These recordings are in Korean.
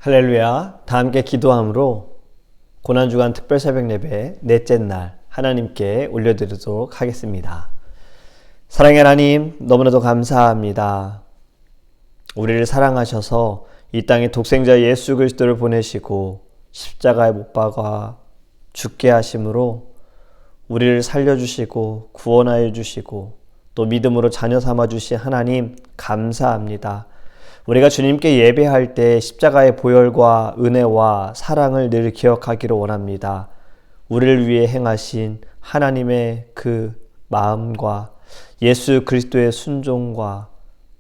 할렐루야. 다 함께 기도함으로 고난주간 특별 새벽 예배 넷째 날 하나님께 올려드리도록 하겠습니다. 사랑의 하나님, 너무나도 감사합니다. 우리를 사랑하셔서 이 땅에 독생자 예수 그리스도를 보내시고 십자가에 못 박아 죽게 하심으로 우리를 살려주시고 구원하여 주시고 또 믿음으로 자녀 삼아 주신 하나님 감사합니다. 우리가 주님께 예배할 때 십자가의 보혈과 은혜와 사랑을 늘 기억하기를 원합니다. 우리를 위해 행하신 하나님의 그 마음과 예수 그리스도의 순종과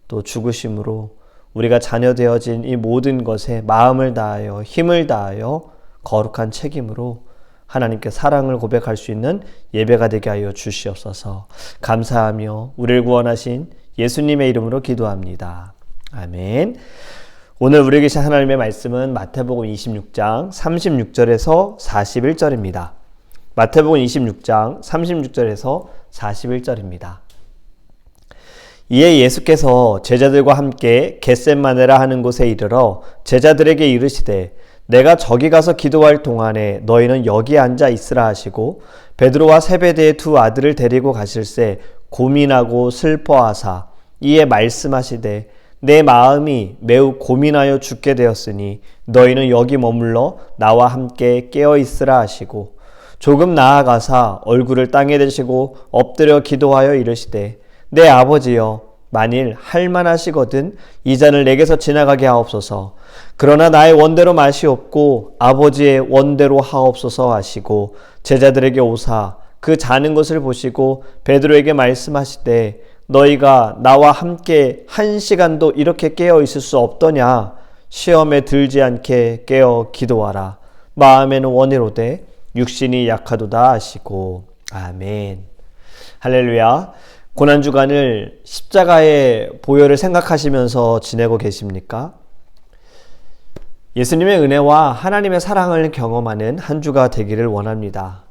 또 죽으심으로 우리가 자녀 되어진 이 모든 것에 마음을 다하여 힘을 다하여 거룩한 책임으로 하나님께 사랑을 고백할 수 있는 예배가 되게 하여 주시옵소서. 감사하며 우리를 구원하신 예수님의 이름으로 기도합니다. 아멘. 오늘 우리에게 주신 하나님의 말씀은 마태복음 26장 36절에서 41절입니다. 마태복음 26장 36절에서 41절입니다. 이에 예수께서 제자들과 함께 겟셋마네라 하는 곳에 이르러 제자들에게 이르시되 내가 저기 가서 기도할 동안에 너희는 여기 앉아 있으라 하시고 베드로와 세베대의 두 아들을 데리고 가실새 고민하고 슬퍼하사 이에 말씀하시되 내 마음이 매우 고민하여 죽게 되었으니 너희는 여기 머물러 나와 함께 깨어 있으라 하시고 조금 나아가사 얼굴을 땅에 대시고 엎드려 기도하여 이르시되 내 아버지여 만일 할만하시거든 이 잔을 내게서 지나가게 하옵소서. 그러나 나의 원대로 마시옵고 아버지의 원대로 하옵소서 하시고 제자들에게 오사 그 자는 것을 보시고 베드로에게 말씀하시되 너희가 나와 함께 1시간도 이렇게 깨어 있을 수 없더냐. 시험에 들지 않게 깨어 기도하라. 마음에는 원이로되 육신이 약하도다 하시고. 아멘. 할렐루야. 고난주간을 십자가의 보혈을 생각하시면서 지내고 계십니까? 예수님의 은혜와 하나님의 사랑을 경험하는 한 주가 되기를 원합니다.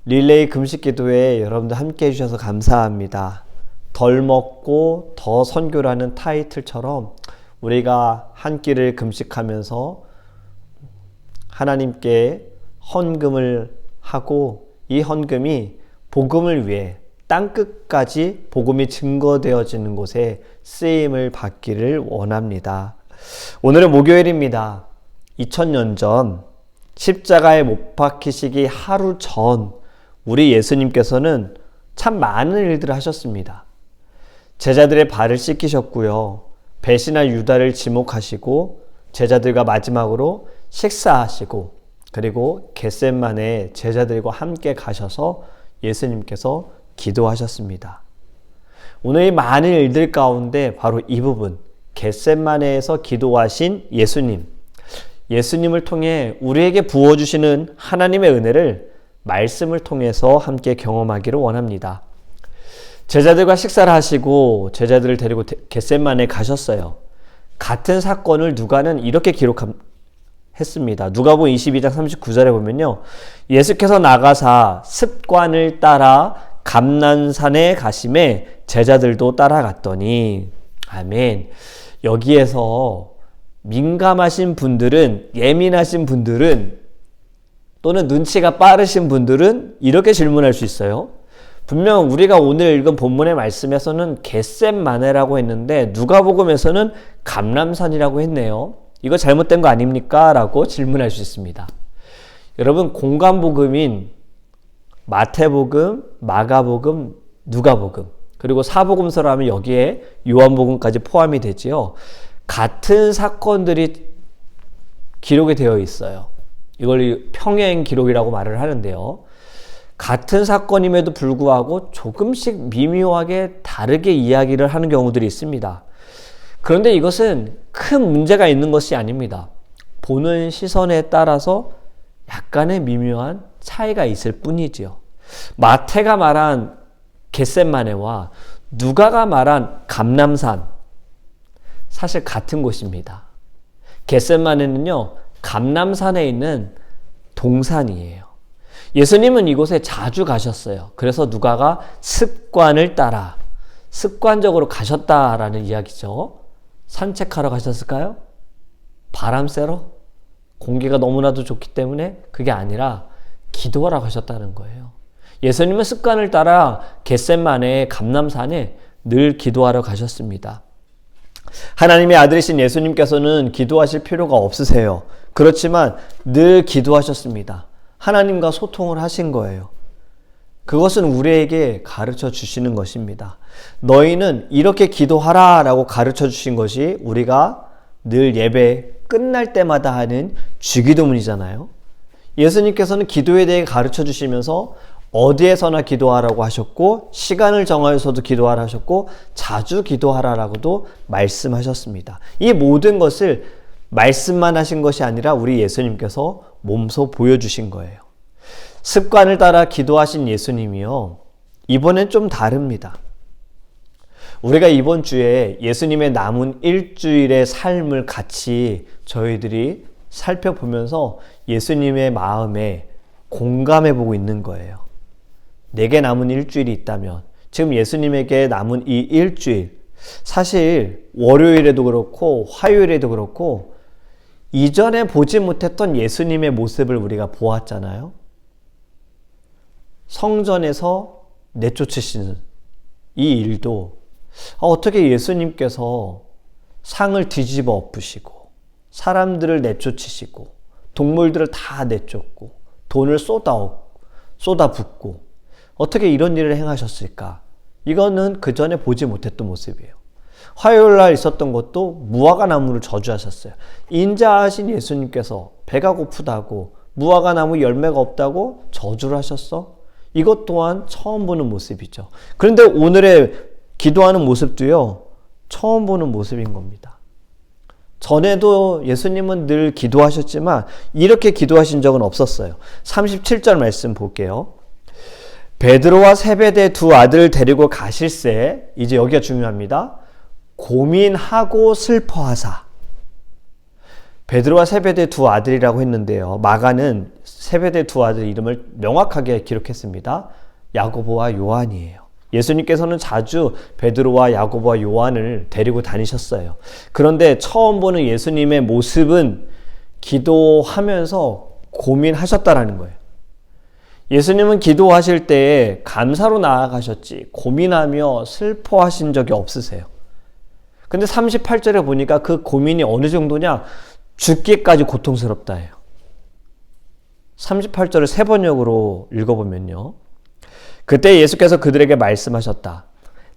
릴레이 금식 기도에 여러분들 함께 해주셔서 감사합니다. 덜 먹고 더 선교라는 타이틀처럼 우리가 한 끼를 금식하면서 하나님께 헌금을 하고 이 헌금이 복음을 위해 땅끝까지 복음이 증거되어지는 곳에 쓰임을 받기를 원합니다. 오늘은 목요일입니다. 2000년 전 십자가에 못 박히시기 하루 전 우리 예수님께서는 참 많은 일들을 하셨습니다. 제자들의 발을 씻기셨고요. 배신할 유다를 지목하시고 제자들과 마지막으로 식사하시고 그리고 겟셋마네 제자들과 함께 가셔서 예수님께서 기도하셨습니다. 오늘 이 많은 일들 가운데 바로 이 부분 겟셋마네에서 기도하신 예수님을 통해 우리에게 부어주시는 하나님의 은혜를 말씀을 통해서 함께 경험하기를 원합니다. 제자들과 식사를 하시고 제자들을 데리고 겟셋마네에 가셨어요. 같은 사건을 누가는 이렇게 기록했습니다. 누가복음 22장 39절에 보면요. 예수께서 나가사 습관을 따라 감난산에 가심에 제자들도 따라갔더니 아멘. 여기에서 민감하신 분들은 예민하신 분들은 또는 눈치가 빠르신 분들은 이렇게 질문할 수 있어요. 분명 우리가 오늘 읽은 본문의 말씀에서는 겟셋마네라고 했는데 누가복음에서는 감람산이라고 했네요. 이거 잘못된 거 아닙니까? 라고 질문할 수 있습니다. 여러분 공관복음인 마태복음, 마가복음, 누가복음 그리고 사복음서로 하면 여기에 요한복음까지 포함이 되지요. 같은 사건들이 기록이 되어 있어요. 이걸 평행 기록이라고 말을 하는데요. 같은 사건임에도 불구하고 조금씩 미묘하게 다르게 이야기를 하는 경우들이 있습니다. 그런데 이것은 큰 문제가 있는 것이 아닙니다. 보는 시선에 따라서 약간의 미묘한 차이가 있을 뿐이지요. 마태가 말한 겟셋마네와 누가가 말한 감람산 사실 같은 곳입니다. 겟셋마네는요 감람산에 있는 동산이에요. 예수님은 이곳에 자주 가셨어요. 그래서 누가가 습관을 따라 습관적으로 가셨다라는 이야기죠. 산책하러 가셨을까요? 바람 쐬러? 공기가 너무나도 좋기 때문에? 그게 아니라 기도하라고 하셨다는 거예요. 예수님은 습관을 따라 겟셋마네 감람산에 늘 기도하러 가셨습니다. 하나님의 아들이신 예수님께서는 기도하실 필요가 없으세요. 그렇지만 늘 기도하셨습니다. 하나님과 소통을 하신 거예요. 그것은 우리에게 가르쳐 주시는 것입니다. 너희는 이렇게 기도하라 라고 가르쳐 주신 것이 우리가 늘 예배 끝날 때마다 하는 주기도문이잖아요. 예수님께서는 기도에 대해 가르쳐 주시면서 어디에서나 기도하라고 하셨고 시간을 정하여서도 기도하라 하셨고 자주 기도하라라고도 말씀하셨습니다. 이 모든 것을 말씀만 하신 것이 아니라 우리 예수님께서 몸소 보여주신 거예요. 습관을 따라 기도하신 예수님이요. 이번엔 좀 다릅니다. 우리가 이번 주에 예수님의 남은 일주일의 삶을 같이 저희들이 살펴보면서 예수님의 마음에 공감해보고 있는 거예요. 내게 남은 일주일이 있다면 지금 예수님에게 남은 이 일주일 사실 월요일에도 그렇고 화요일에도 그렇고 이전에 보지 못했던 예수님의 모습을 우리가 보았잖아요. 성전에서 내쫓으시는 이 일도 어떻게 예수님께서 상을 뒤집어 엎으시고 사람들을 내쫓으시고 동물들을 다 내쫓고 돈을 쏟아붓고 어떻게 이런 일을 행하셨을까? 이거는 그 전에 보지 못했던 모습이에요. 화요일 날 있었던 것도 무화과 나무를 저주하셨어요. 인자하신 예수님께서 배가 고프다고 무화과 나무 열매가 없다고 저주를 하셨어? 이것 또한 처음 보는 모습이죠. 그런데 오늘의 기도하는 모습도요, 처음 보는 모습인 겁니다. 전에도 예수님은 늘 기도하셨지만 이렇게 기도하신 적은 없었어요. 37절 말씀 볼게요. 베드로와 세베대 두 아들을 데리고 가실새, 이제 여기가 중요합니다. 고민하고 슬퍼하사. 베드로와 세베대 두 아들이라고 했는데요. 마가는 세베대 두 아들 이름을 명확하게 기록했습니다. 야고보와 요한이에요. 예수님께서는 자주 베드로와 야고보와 요한을 데리고 다니셨어요. 그런데 처음 보는 예수님의 모습은 기도하면서 고민하셨다라는 거예요. 예수님은 기도하실 때 감사로 나아가셨지 고민하며 슬퍼하신 적이 없으세요. 근데 38절에 보니까 그 고민이 어느 정도냐? 죽기까지 고통스럽다 해요. 38절을 세 번역으로 읽어보면요. 그때 예수께서 그들에게 말씀하셨다.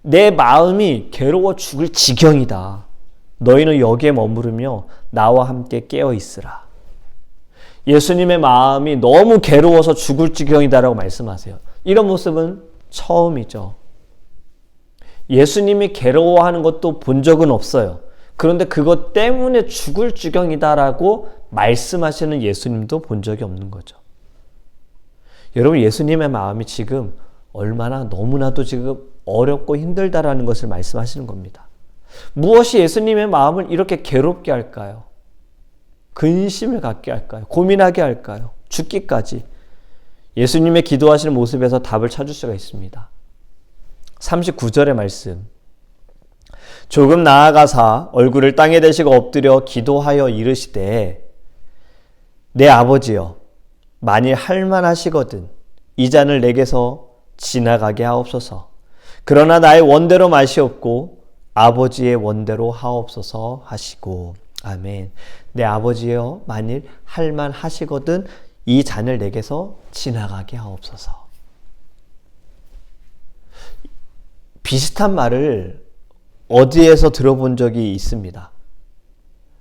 내 마음이 괴로워 죽을 지경이다. 너희는 여기에 머무르며 나와 함께 깨어 있으라. 예수님의 마음이 너무 괴로워서 죽을 지경이다라고 말씀하세요. 이런 모습은 처음이죠. 예수님이 괴로워하는 것도 본 적은 없어요. 그런데 그것 때문에 죽을 지경이다라고 말씀하시는 예수님도 본 적이 없는 거죠. 여러분, 예수님의 마음이 지금 얼마나 너무나도 지금 어렵고 힘들다라는 것을 말씀하시는 겁니다. 무엇이 예수님의 마음을 이렇게 괴롭게 할까요? 근심을 갖게 할까요? 고민하게 할까요? 죽기까지. 예수님의 기도하시는 모습에서 답을 찾을 수가 있습니다. 39절의 말씀. 조금 나아가사 얼굴을 땅에 대시고 엎드려 기도하여 이르시되 내 아버지여 만일 할만하시거든 이 잔을 내게서 지나가게 하옵소서. 그러나 나의 원대로 마시옵고 아버지의 원대로 하옵소서 하시고. 아멘. 내 아버지여 만일 할만하시거든 이 잔을 내게서 지나가게 하옵소서. 비슷한 말을 어디에서 들어본 적이 있습니다.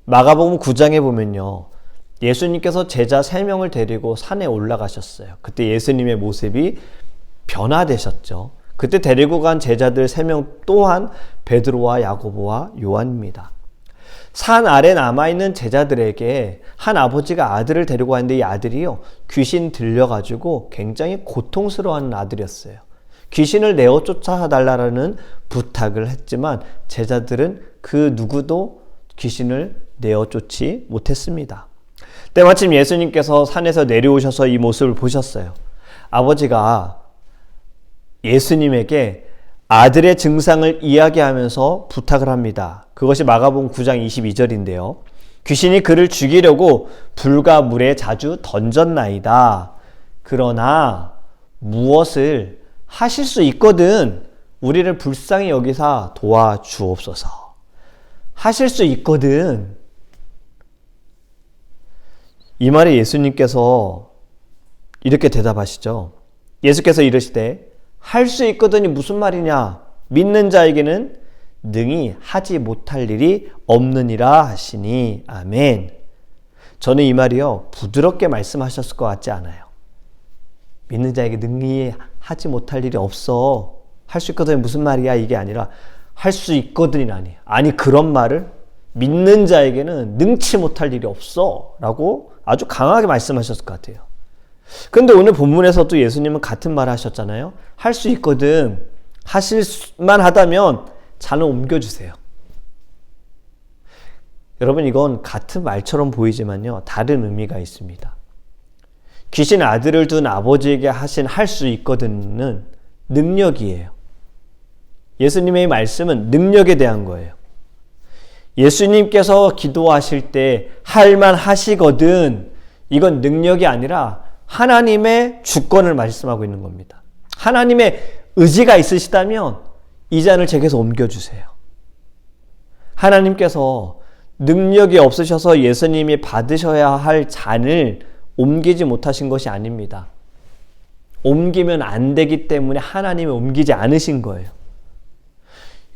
마가복음 9장에 보면요. 예수님께서 제자 3명을 데리고 산에 올라가셨어요. 그때 예수님의 모습이 변화되셨죠. 그때 데리고 간 제자들 3명 또한 베드로와 야고보와 요한입니다. 산 아래 남아있는 제자들에게 한 아버지가 아들을 데리고 왔는데 이 아들이요. 귀신 들려가지고 굉장히 고통스러워하는 아들이었어요. 귀신을 내어 쫓아달라는 부탁을 했지만 제자들은 그 누구도 귀신을 내어 쫓지 못했습니다. 때마침 예수님께서 산에서 내려오셔서 이 모습을 보셨어요. 아버지가 예수님에게 아들의 증상을 이야기하면서 부탁을 합니다. 그것이 마가복음 9장 22절인데요. 귀신이 그를 죽이려고 불과 물에 자주 던졌나이다. 그러나 무엇을 하실 수 있거든 우리를 불쌍히 여기사 도와주옵소서. 하실 수 있거든. 이 말에 예수님께서 이렇게 대답하시죠. 예수께서 이르시되 할 수 있거든이 무슨 말이냐? 믿는 자에게는 능히 하지 못할 일이 없느니라 하시니. 아멘. 저는 이 말이요 부드럽게 말씀하셨을 것 같지 않아요. 믿는 자에게 능히 하지 못할 일이 없어. 할 수 있거든이 무슨 말이야? 이게 아니라 할 수 있거든이라니. 아니 그런 말을 믿는 자에게는 능치 못할 일이 없어 라고 아주 강하게 말씀하셨을 것 같아요. 그런데 오늘 본문에서도 예수님은 같은 말을 하셨잖아요. 할 수 있거든. 하실 수만 하다면 잔을 옮겨주세요. 여러분 이건 같은 말처럼 보이지만요 다른 의미가 있습니다. 귀신 아들을 둔 아버지에게 하신 할 수 있거든은 능력이에요. 예수님의 말씀은 능력에 대한 거예요. 예수님께서 기도하실 때 할만 하시거든 이건 능력이 아니라 하나님의 주권을 말씀하고 있는 겁니다. 하나님의 의지가 있으시다면 이 잔을 제게서 옮겨주세요. 하나님께서 능력이 없으셔서 예수님이 받으셔야 할 잔을 옮기지 못하신 것이 아닙니다. 옮기면 안 되기 때문에 하나님이 옮기지 않으신 거예요.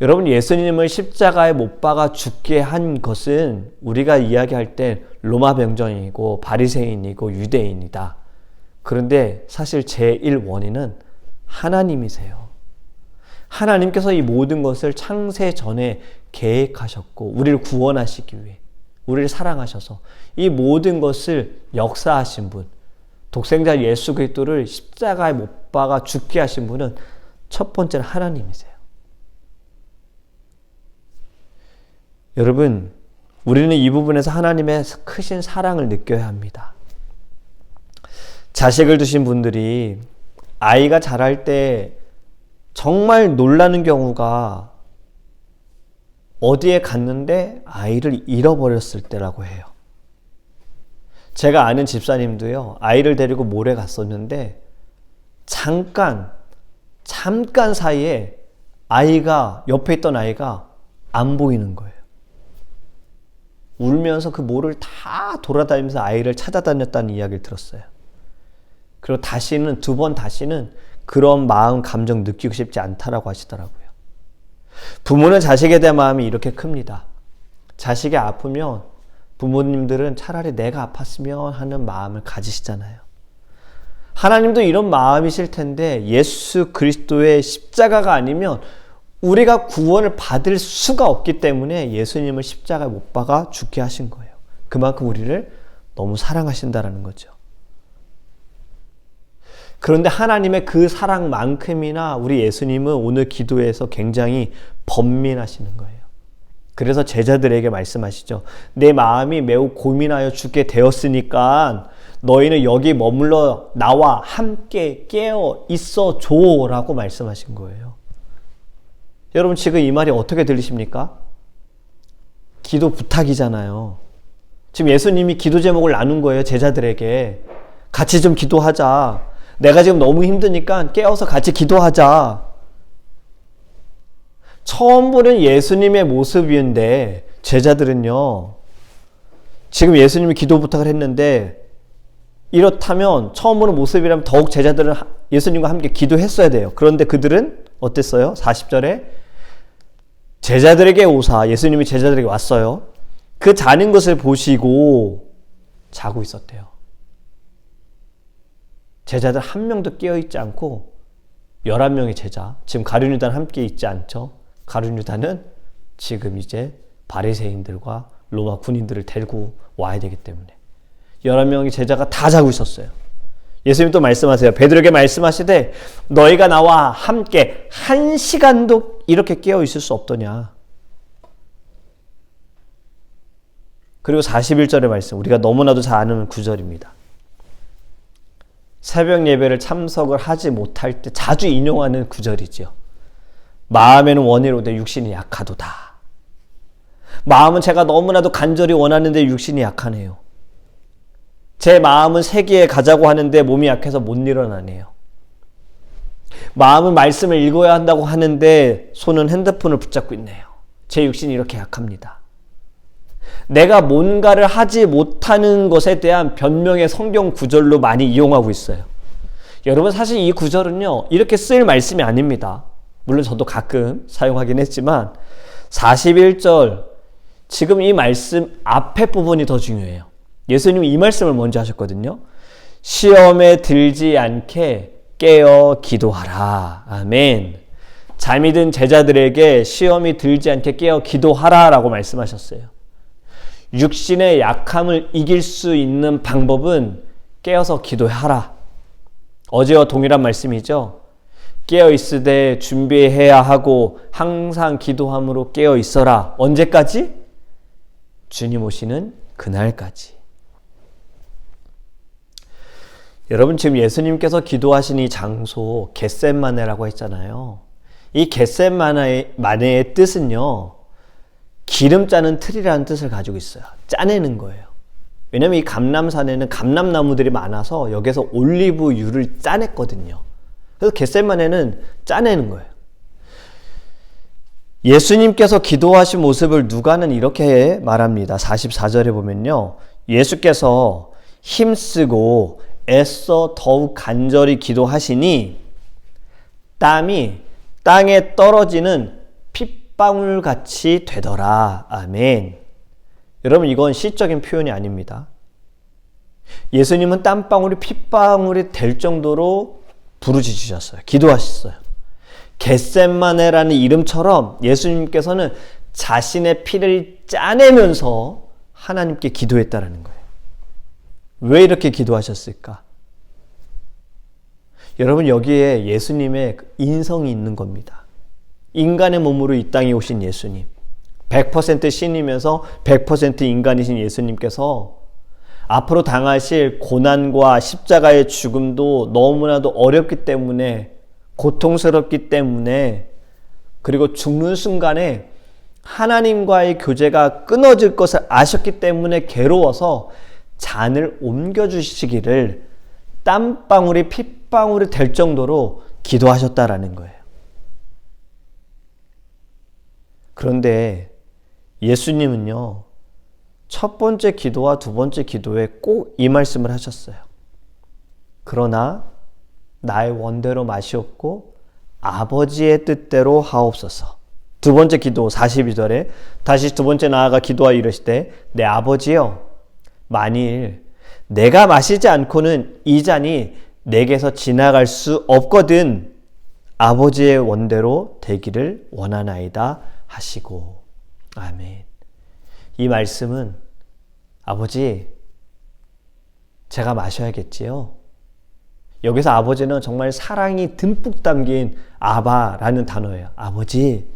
여러분 예수님을 십자가에 못 박아 죽게 한 것은 우리가 이야기할 때 로마 병정이고 바리새인이고 유대인이다. 그런데 사실 제1 원인은 하나님이세요. 하나님께서 이 모든 것을 창세 전에 계획하셨고 우리를 구원하시기 위해 우리를 사랑하셔서 이 모든 것을 역사하신 분, 독생자 예수 그리스도를 십자가에 못 박아 죽게 하신 분은 첫 번째는 하나님이세요. 여러분, 우리는 이 부분에서 하나님의 크신 사랑을 느껴야 합니다. 자식을 두신 분들이 아이가 자랄 때 정말 놀라는 경우가 어디에 갔는데 아이를 잃어버렸을 때라고 해요. 제가 아는 집사님도요, 아이를 데리고 모래 갔었는데 잠깐 사이에 옆에 있던 아이가 안 보이는 거예요. 울면서 그 모를 다 돌아다니면서 아이를 찾아다녔다는 이야기를 들었어요. 그리고 두 번 다시는 그런 마음, 감정 느끼고 싶지 않다라고 하시더라고요. 부모는 자식에 대한 마음이 이렇게 큽니다. 자식이 아프면 부모님들은 차라리 내가 아팠으면 하는 마음을 가지시잖아요. 하나님도 이런 마음이실 텐데 예수 그리스도의 십자가가 아니면 우리가 구원을 받을 수가 없기 때문에 예수님을 십자가에 못 박아 죽게 하신 거예요. 그만큼 우리를 너무 사랑하신다라는 거죠. 그런데 하나님의 그 사랑만큼이나 우리 예수님은 오늘 기도에서 굉장히 번민하시는 거예요. 그래서 제자들에게 말씀하시죠. 내 마음이 매우 고민하여 죽게 되었으니까 너희는 여기 머물러 나와 함께 깨어 있어 줘라고 말씀하신 거예요. 여러분 지금 이 말이 어떻게 들리십니까? 기도 부탁이잖아요. 지금 예수님이 기도 제목을 나눈 거예요. 제자들에게. 같이 좀 기도하자. 내가 지금 너무 힘드니까 깨어서 같이 기도하자. 처음 보는 예수님의 모습인데 제자들은요. 지금 예수님이 기도 부탁을 했는데 이렇다면 처음 보는 모습이라면 더욱 제자들은 예수님과 함께 기도했어야 돼요. 그런데 그들은 어땠어요? 40절에 제자들에게 오사 예수님이 제자들에게 왔어요. 그 자는 것을 보시고 자고 있었대요. 제자들 한 명도 깨어있지 않고 11명의 제자, 지금 가룟유다는 함께 있지 않죠. 가룟유다는 지금 이제 바리새인들과 로마 군인들을 데리고 와야 되기 때문에 11명의 제자가 다 자고 있었어요. 예수님 또 말씀하세요. 베드로에게 말씀하시되 너희가 나와 함께 1시간도 이렇게 깨어 있을 수 없더냐. 그리고 41절의 말씀, 우리가 너무나도 잘 아는 구절입니다. 새벽 예배를 참석을 하지 못할 때 자주 인용하는 구절이지요. 마음에는 원이로되 육신이 약하도다. 마음은 제가 너무나도 간절히 원하는데 육신이 약하네요. 제 마음은 세계에 가자고 하는데 몸이 약해서 못 일어나네요. 마음은 말씀을 읽어야 한다고 하는데 손은 핸드폰을 붙잡고 있네요. 제 육신이 이렇게 약합니다. 내가 뭔가를 하지 못하는 것에 대한 변명의 성경 구절로 많이 이용하고 있어요. 여러분, 사실 이 구절은요, 이렇게 쓸 말씀이 아닙니다. 물론 저도 가끔 사용하긴 했지만 41절, 지금 이 말씀 앞에 부분이 더 중요해요. 예수님이 이 말씀을 먼저 하셨거든요. 시험에 들지 않게 깨어 기도하라. 아멘. 잠이 든 제자들에게 시험이 들지 않게 깨어 기도하라 라고 말씀하셨어요. 육신의 약함을 이길 수 있는 방법은 깨어서 기도하라. 어제와 동일한 말씀이죠. 깨어 있으되 준비해야 하고 항상 기도함으로 깨어 있어라. 언제까지? 주님 오시는 그날까지. 여러분, 지금 예수님께서 기도하신 이 장소 겟세마네라고 했잖아요. 이 겟세마네의 뜻은요, 기름 짜는 틀이라는 뜻을 가지고 있어요. 짜내는 거예요. 왜냐면 이 감람산에는 감람나무들이 많아서 여기서 올리브유를 짜냈거든요. 그래서 겟세마네는 짜내는 거예요. 예수님께서 기도하신 모습을 누가는 이렇게 말합니다. 44절에 보면요, 예수께서 힘쓰고 애써 더욱 간절히 기도하시니 땀이 땅에 떨어지는 핏방울같이 되더라. 아멘. 여러분, 이건 시적인 표현이 아닙니다. 예수님은 땀방울이 핏방울이 될 정도로 부르짖으셨어요. 기도하셨어요. 겟세마네라는 이름처럼 예수님께서는 자신의 피를 짜내면서 하나님께 기도했다라는 거예요. 왜 이렇게 기도하셨을까? 여러분, 여기에 예수님의 인성이 있는 겁니다. 인간의 몸으로 이 땅에 오신 예수님, 100% 신이면서 100% 인간이신 예수님께서 앞으로 당하실 고난과 십자가의 죽음도 너무나도 어렵기 때문에, 고통스럽기 때문에, 그리고 죽는 순간에 하나님과의 교제가 끊어질 것을 아셨기 때문에 괴로워서 잔을 옮겨주시기를 땀방울이 핏방울이 될 정도로 기도하셨다라는 거예요. 그런데 예수님은요, 첫 번째 기도와 두 번째 기도에 꼭 이 말씀을 하셨어요. 그러나 나의 원대로 마시옵고 아버지의 뜻대로 하옵소서. 두 번째 기도 42절에 다시 두 번째 나아가 기도하여 이르시되 내 아버지여, 만일 내가 마시지 않고는 이 잔이 내게서 지나갈 수 없거든 아버지의 원대로 되기를 원하나이다 하시고. 아멘. 이 말씀은 아버지, 제가 마셔야겠지요. 여기서 아버지는 정말 사랑이 듬뿍 담긴 아바라는 단어예요. 아버지,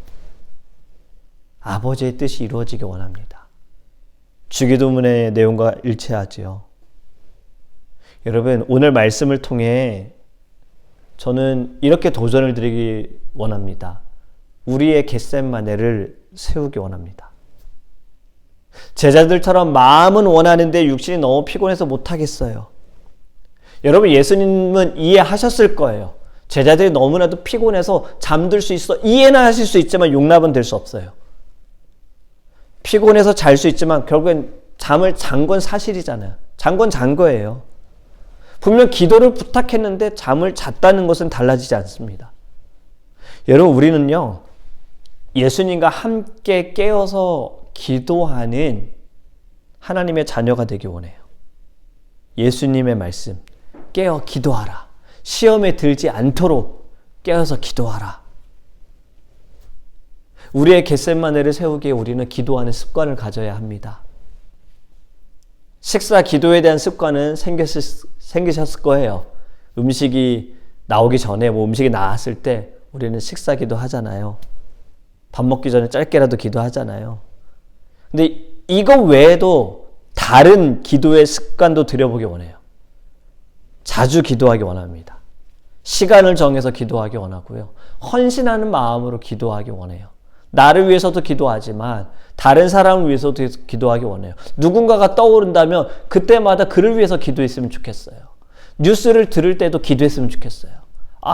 아버지의 뜻이 이루어지기 원합니다. 주기도문의 내용과 일치하지요. 여러분, 오늘 말씀을 통해 저는 이렇게 도전을 드리기 원합니다. 우리의 겟세마네를 세우기 원합니다. 제자들처럼 마음은 원하는데 육신이 너무 피곤해서 못하겠어요. 여러분, 예수님은 이해하셨을 거예요. 제자들이 너무나도 피곤해서 잠들 수 있어. 이해는 하실 수 있지만 용납은 될 수 없어요. 피곤해서 잘 수 있지만 결국엔 잠을 잔 건 사실이잖아요. 잔 건 잔 거예요. 분명 기도를 부탁했는데 잠을 잤다는 것은 달라지지 않습니다. 여러분, 우리는요, 예수님과 함께 깨어서 기도하는 하나님의 자녀가 되기 원해요. 예수님의 말씀, 깨어 기도하라. 시험에 들지 않도록 깨어서 기도하라. 우리의 겟세마네를 세우기에 우리는 기도하는 습관을 가져야 합니다. 식사 기도에 대한 습관은 생기셨을 거예요. 음식이 나오기 전에, 음식이 나왔을 때 우리는 식사 기도 하잖아요. 밥 먹기 전에 짧게라도 기도하잖아요. 근데 이거 외에도 다른 기도의 습관도 들여보기 원해요. 자주 기도하기 원합니다. 시간을 정해서 기도하기 원하고요. 헌신하는 마음으로 기도하기 원해요. 나를 위해서도 기도하지만 다른 사람을 위해서도 기도하기 원해요. 누군가가 떠오른다면 그때마다 그를 위해서 기도했으면 좋겠어요. 뉴스를 들을 때도 기도했으면 좋겠어요.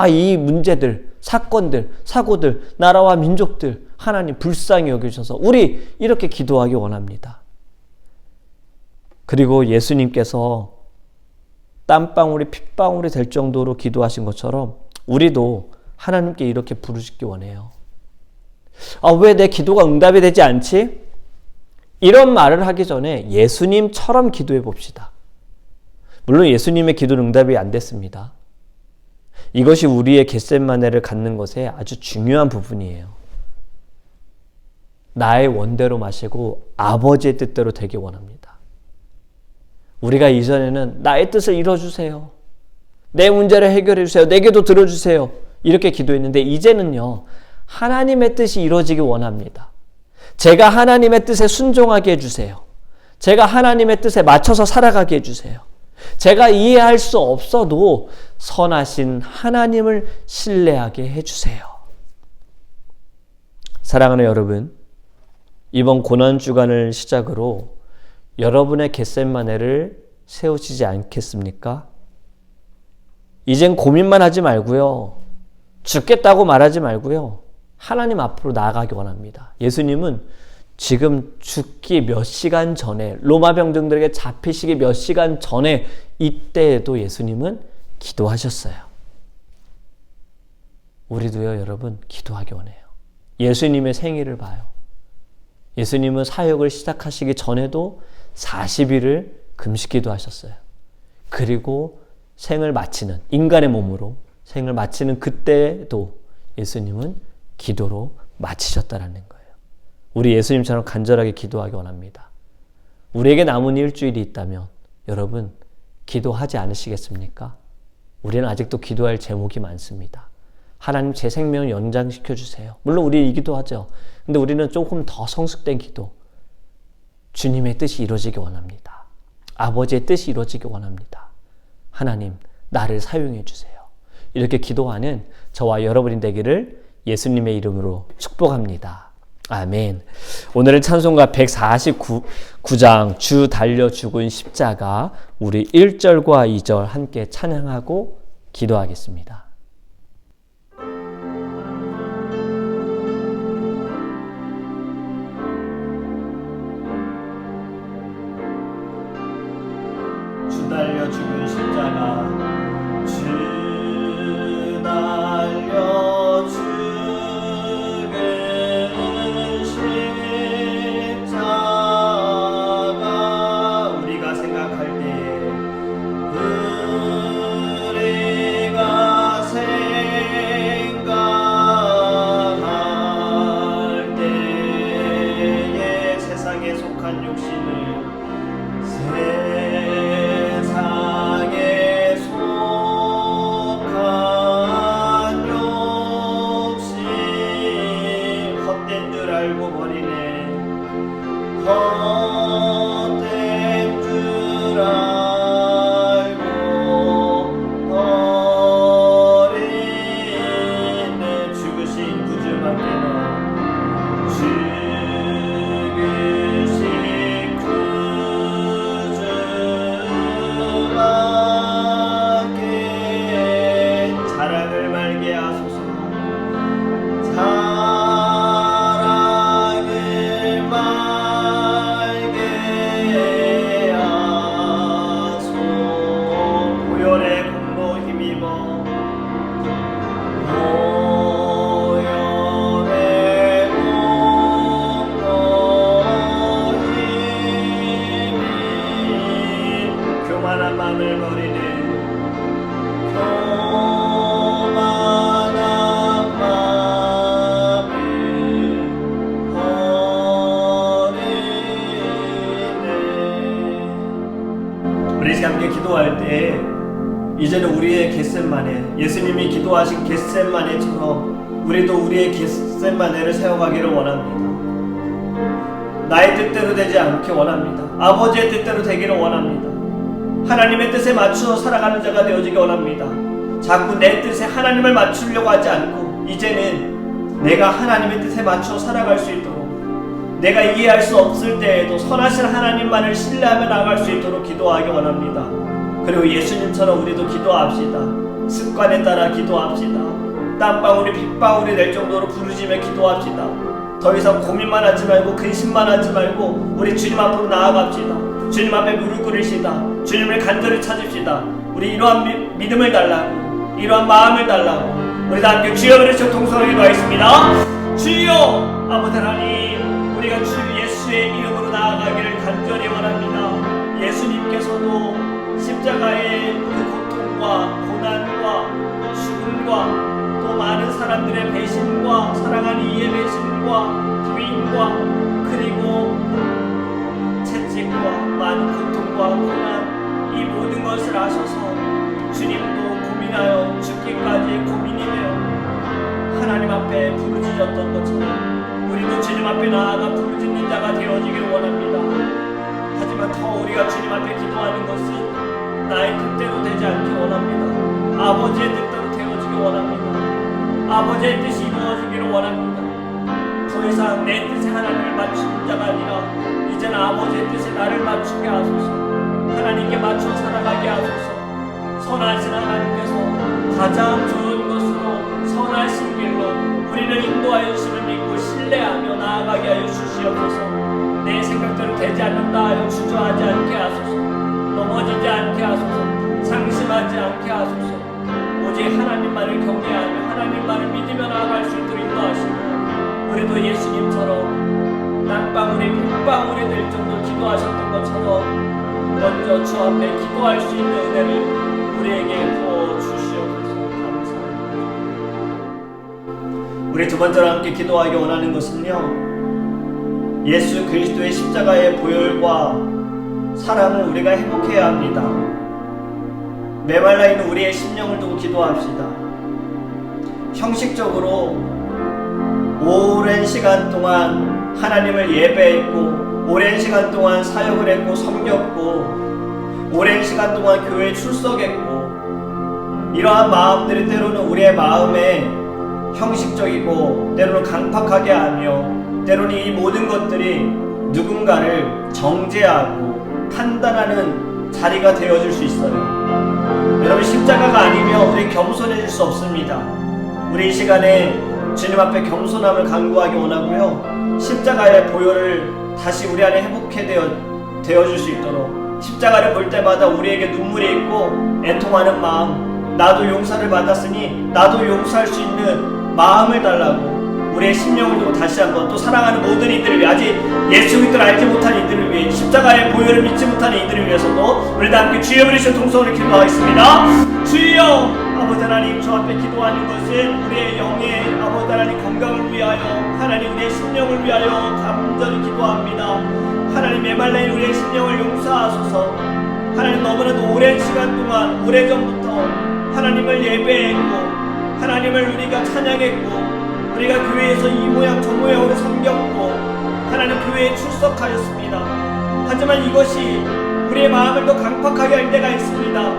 이 문제들, 사건들, 사고들, 나라와 민족들 하나님 불쌍히 여겨주셔서 우리 이렇게 기도하기 원합니다. 그리고 예수님께서 땀방울이 핏방울이 될 정도로 기도하신 것처럼 우리도 하나님께 이렇게 부르시기 원해요. 왜 내 기도가 응답이 되지 않지? 이런 말을 하기 전에 예수님처럼 기도해 봅시다. 물론 예수님의 기도는 응답이 안 됐습니다. 이것이 우리의 겟세마네를 갖는 것에 아주 중요한 부분이에요. 나의 원대로 마시고 아버지의 뜻대로 되기 원합니다. 우리가 이전에는 나의 뜻을 이뤄주세요. 내 문제를 해결해 주세요. 내 기도 들어주세요. 이렇게 기도했는데 이제는요. 하나님의 뜻이 이루어지기 원합니다. 제가 하나님의 뜻에 순종하게 해주세요. 제가 하나님의 뜻에 맞춰서 살아가게 해주세요. 제가 이해할 수 없어도 선하신 하나님을 신뢰하게 해주세요. 사랑하는 여러분, 이번 고난주간을 시작으로 여러분의 겟세마네를 세우시지 않겠습니까? 이젠 고민만 하지 말고요. 죽겠다고 말하지 말고요. 하나님 앞으로 나아가기 원합니다. 예수님은 지금 죽기 몇 시간 전에 로마 병정들에게 잡히시기 몇 시간 전에 이때에도 예수님은 기도하셨어요. 우리도요 여러분 기도하기 원해요. 예수님의 생일을 봐요. 예수님은 사역을 시작하시기 전에도 40일을 금식기도 하셨어요. 그리고 생을 마치는 인간의 몸으로 생을 마치는 그때도 예수님은 기도로 마치셨다라는 거예요. 우리 예수님처럼 간절하게 기도하기 원합니다. 우리에게 남은 일주일이 있다면 여러분 기도하지 않으시겠습니까? 우리는 아직도 기도할 제목이 많습니다. 하나님 제 생명을 연장시켜 주세요. 물론 우리 이 기도하죠. 근데 우리는 조금 더 성숙된 기도. 주님의 뜻이 이루어지기 원합니다. 아버지의 뜻이 이루어지기 원합니다. 하나님 나를 사용해 주세요. 이렇게 기도하는 저와 여러분이 되기를 예수님의 이름으로 축복합니다. 아멘. 오늘은 찬송가 149장 주 달려 죽은 십자가 우리 1절과 2절 함께 찬양하고 기도하겠습니다. 주 달려 죽은 십자가 주 달려 죽은 십자가 우리가 생각할 때 우리가 생각할 때에 세상에 속한 욕심을 헛된 줄 알고 버리네 죽으신 구주밖에는 죽으신 구주밖에 자랑을 말게 하소서. 마음을 버리네. 교만한 마음을 버리네. 우리 함께 기도할 때 이제는 우리의 겟세마네, 예수님이 기도하신 겟세마네처럼 우리도 우리의 겟세마네를 세워가기를 원합니다. 나의 뜻대로 되지 않게 원합니다. 아버지의 뜻대로 되기를 원합니다. 하나님의 뜻에 맞추어 살아가는 자가 되어지기 원합니다. 자꾸 내 뜻에 하나님을 맞추려고 하지 않고 이제는 내가 하나님의 뜻에 맞춰 살아갈 수 있도록, 내가 이해할 수 없을 때에도 선하신 하나님만을 신뢰하며 나아갈 수 있도록 기도하기 원합니다. 그리고 예수님처럼 우리도 기도합시다. 습관에 따라 기도합시다. 땀방울이 핏방울이 될 정도로 부르짖으며 기도합시다. 더 이상 고민만 하지 말고 근심만 하지 말고 우리 주님 앞으로 나아갑시다. 주님 앞에 무릎 꿇으시다. 주님을 간절히 찾읍시다. 우리 이러한 믿음을 달라고, 이러한 마음을 달라고 우리 다 함께 주여 그리스도 통성으로 기도하겠습니다. 주여 아버지 하나님, 우리가 주 예수의 이름으로 나아가기를 간절히 원합니다. 예수님께서도 십자가의 그 고통과 고난과 죽음과 또 많은 사람들의 배신과 사랑하는 이의 배신과 부인과 그리고 채찍과 많은 고통과 고난, 이 모든 것을 아셔서 주님도 고민하여 죽기까지 고민이 되어 하나님 앞에 부르짖었던 것처럼 우리도 주님 앞에 나아가 부르짖는 자가 되어지기를 원합니다. 하지만 더 우리가 주님 앞에 기도하는 것은 나의 뜻대로 되지 않기 원합니다. 아버지의 뜻대로 되어지기 원합니다. 아버지의 뜻이 이루어지기를 원합니다. 더 이상 내 뜻에 하나님을 맞추는 자가 아니라 이제는 아버지의 뜻에 나를 맞추게 하소서. 하나님께 맞춰 살아가게 하소서. 선하신 하나님께서 가장 좋은 것으로 선하신 길로 우리를 인도하여 주심을 믿고 신뢰하며 나아가게 하여 주시옵소서. 내 생각대로 되지 않는다 하여 주저하지 않게 하소서. 넘어지지 않게 하소서. 상심하지 않게 하소서. 오직 하나님만을 경외하며 하나님만을 믿으며 나아갈 수 있도록 인도하시고 우리도 예수님처럼 땀방울이 핏방울이 될 정도로 기도하셨던 것처럼 먼저 주 앞에 기도할 수 있는 은혜를 우리에게 부어주시옵소서. 감사합니다. 우리 두 번째로 함께 기도하기 원하는 것은요, 예수 그리스도의 십자가의 보혈과 사랑을 우리가 회복해야 합니다. 메말라 있는 우리의 심령을 두고 기도합시다. 형식적으로 오랜 시간 동안 하나님을 예배했고 오랜 시간 동안 사역을 했고 섬겼고 오랜 시간 동안 교회에 출석했고 이러한 마음들이 때로는 우리의 마음에 형식적이고 때로는 강팍하게 하며 때로는 이 모든 것들이 누군가를 정죄하고 판단하는 자리가 되어줄 수 있어요. 여러분, 십자가가 아니면 우리 겸손해질 수 없습니다. 우리 이 시간에 주님 앞에 겸손함을 강구하기 원하고요, 십자가의 보혈을 다시 우리 안에 회복해 되어줄 수 있도록 십자가를 볼 때마다 우리에게 눈물이 있고 애통하는 마음, 나도 용서를 받았으니 나도 용서할 수 있는 마음을 달라고 우리의 심령을 두고 다시 한번 또 사랑하는 모든 이들을 위해, 아직 예수 그리스도를 알지 못한 이들을 위해, 십자가의 보혈을 믿지 못하는 이들을 위해서도 우리 다 함께 주여 그리스도 통성으로 기도하겠습니다. 주여 아버지 하나님, 주 앞에 기도하는 것은 우리의 영의 아버지 하나님 건강을 위하여, 하나님 우리의 심령을 위하여 간절히 기도합니다. 하나님 메말라인 우리의 심령을 용서하소서. 하나님 너무나도 오랜 시간 동안 오래전부터 하나님을 예배했고 하나님을 우리가 찬양했고 우리가 교회에서 이 모양 저 모양으로 섬겼고 하나님 교회에 출석하였습니다. 하지만 이것이 우리의 마음을 더 강팍하게 할 때가 있습니다.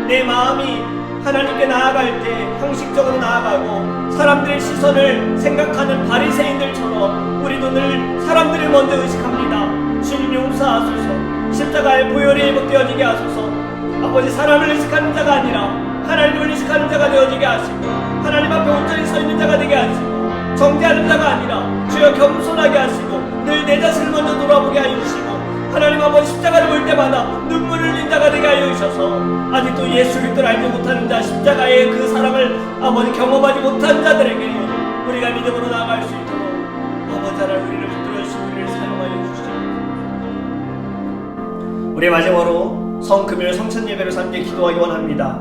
내 마음이 하나님께 나아갈 때 형식적으로 나아가고 사람들의 시선을 생각하는 바리새인들처럼 우리도 늘 사람들을 먼저 의식합니다. 주님 용서하소서. 십자가의 보혈이 회복되어지게 하소서. 아버지, 사람을 의식하는 자가 아니라 하나님을 의식하는 자가 되어지게 하시고 하나님 앞에 온전히 서 있는 자가 되게 하시고 정죄하는 자가 아니라 주여 겸손하게 하시고 늘 내 자신을 먼저 돌아보게 하여 주시고 하나님 아버지, 십자가를 볼 때마다 눈물을 흘린 자가 되게 하여 주셔서 아직도 예수 그리스도를 알지 못하는 자, 십자가의 그 사랑을 아버지 경험하지 못한 자들에게 우리가 믿음으로 나아갈 수 있도록 아버지 하나님 우리를 붙들어 주시고 우리를 사용하여 주시옵소서. 우리 마지막으로 성금요일 성찬 예배를 함께 기도하기 원합니다.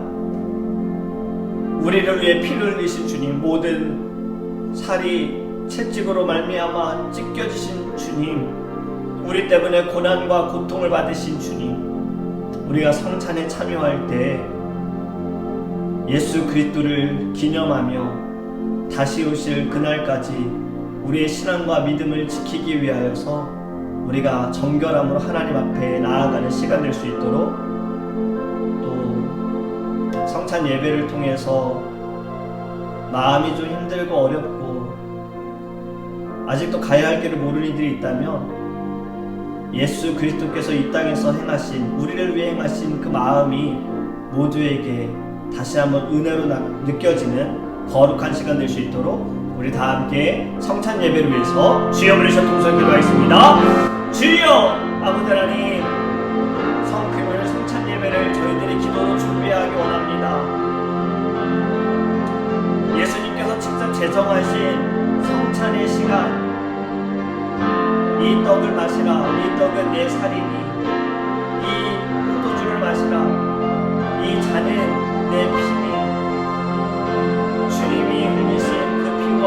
우리를 위해 피를 흘리신 주님, 모든 살이 채찍으로 말미암아 찢겨지신 주님, 우리 때문에 고난과 고통을 받으신 주님, 우리가 성찬에 참여할 때 예수 그리스도를 기념하며 다시 오실 그날까지 우리의 신앙과 믿음을 지키기 위하여서 우리가 정결함으로 하나님 앞에 나아가는 시간 될 수 있도록, 또 성찬 예배를 통해서 마음이 좀 힘들고 어렵고 아직도 가야 할 길을 모르는 이들이 있다면 예수 그리스도께서 이 땅에서 행하신, 우리를 위해 행하신 그 마음이 모두에게 다시 한번 은혜로 느껴지는 거룩한 시간 될 수 있도록 우리 다 함께 성찬 예배를 위해서 주여 부르셔 동선 기도하겠습니다. 주여 아버지 하나님, 성금을 성찬 예배를 저희들이 기도로 준비하기 원합니다. 예수님께서 직접 제정하신 성찬의 시간, 이 떡을 마시라, 이 떡은 내 살이니, 이 포도주를 마시라, 이 잔은 내 피니, 주님이 흘리신 그 피와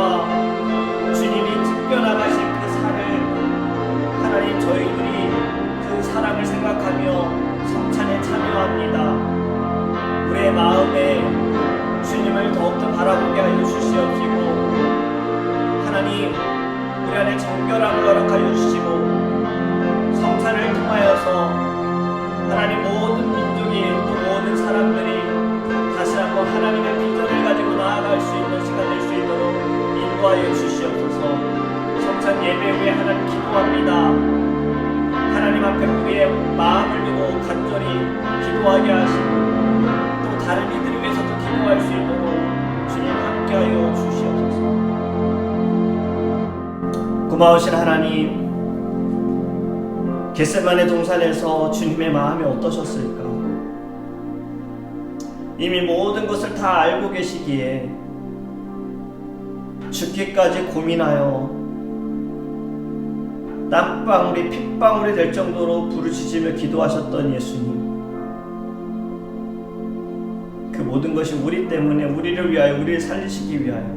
주님이 찢겨나가신 그 살을 하나님, 저희들이 그 사랑을 생각하며 성찬에 참여합니다. 우리의 마음에 주님을 더욱더 바라보게 하여 주시옵시고, 하나님 우리 안에 정결함을 허락하여 주시고, 성찬을 통하여서 하나님 모든 민족이, 또 모든 사람들이 다시 한번 하나님의 비전을 가지고 나아갈 수 있는 시간 될 수 있도록 인도하여 주시옵소서. 성찬 예배 후에 하나님 기도합니다. 하나님 앞에 우리의 마음을 두고 간절히 기도하게 하시고, 또 다른 이들을 위해서도 기도할 수 있도록 주님 함께하여 주시옵소서. 고마우신 하나님, 겟세마네 동산에서 주님의 마음이 어떠셨을까? 이미 모든 것을 다 알고 계시기에 죽기까지 고민하여 땀방울이 핏방울이 될 정도로 부르짖으며 기도하셨던 예수님, 그 모든 것이 우리 때문에, 우리를 위하여, 우리를 살리시기 위하여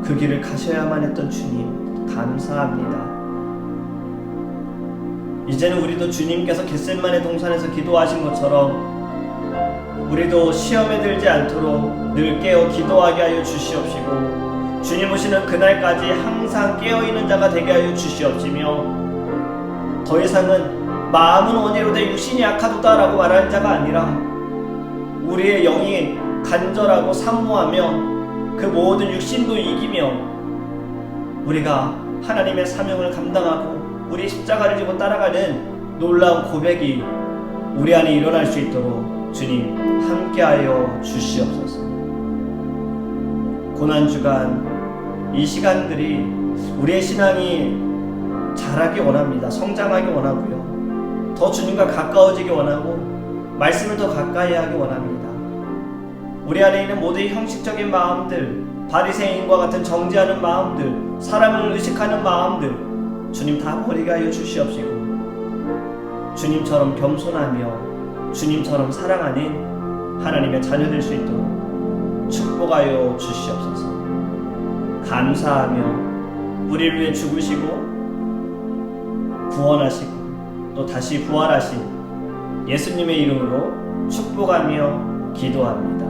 그 길을 가셔야만 했던 주님, 감사합니다. 이제는 우리도 주님께서 겟세마네 동산에서 기도하신 것처럼 우리도 시험에 들지 않도록 늘 깨어 기도하게 하여 주시옵시고, 주님 오시는 그날까지 항상 깨어있는 자가 되게 하여 주시옵시며, 더 이상은 마음은 원이로되 육신이 약하도다 라고 말하는 자가 아니라 우리의 영이 간절하고 사모하며 그 모든 육신도 이기며 우리가 하나님의 사명을 감당하고 우리 십자가를 지고 따라가는 놀라운 고백이 우리 안에 일어날 수 있도록 주님 함께하여 주시옵소서. 고난주간 이 시간들이 우리의 신앙이 자라기 원합니다. 성장하기 원하고요, 더 주님과 가까워지기 원하고 말씀을 더 가까이 하기 원합니다. 우리 안에 있는 모든 형식적인 마음들, 바리새인과 같은 정죄하는 마음들, 사람을 의식하는 마음들, 주님 다 버리게 하여 주시옵시고, 주님처럼 겸손하며 주님처럼 사랑하는 하나님의 자녀 될 수 있도록 축복하여 주시옵소서. 감사하며 우리를 위해 죽으시고 구원하시고 또 다시 부활하신 예수님의 이름으로 축복하며 기도합니다.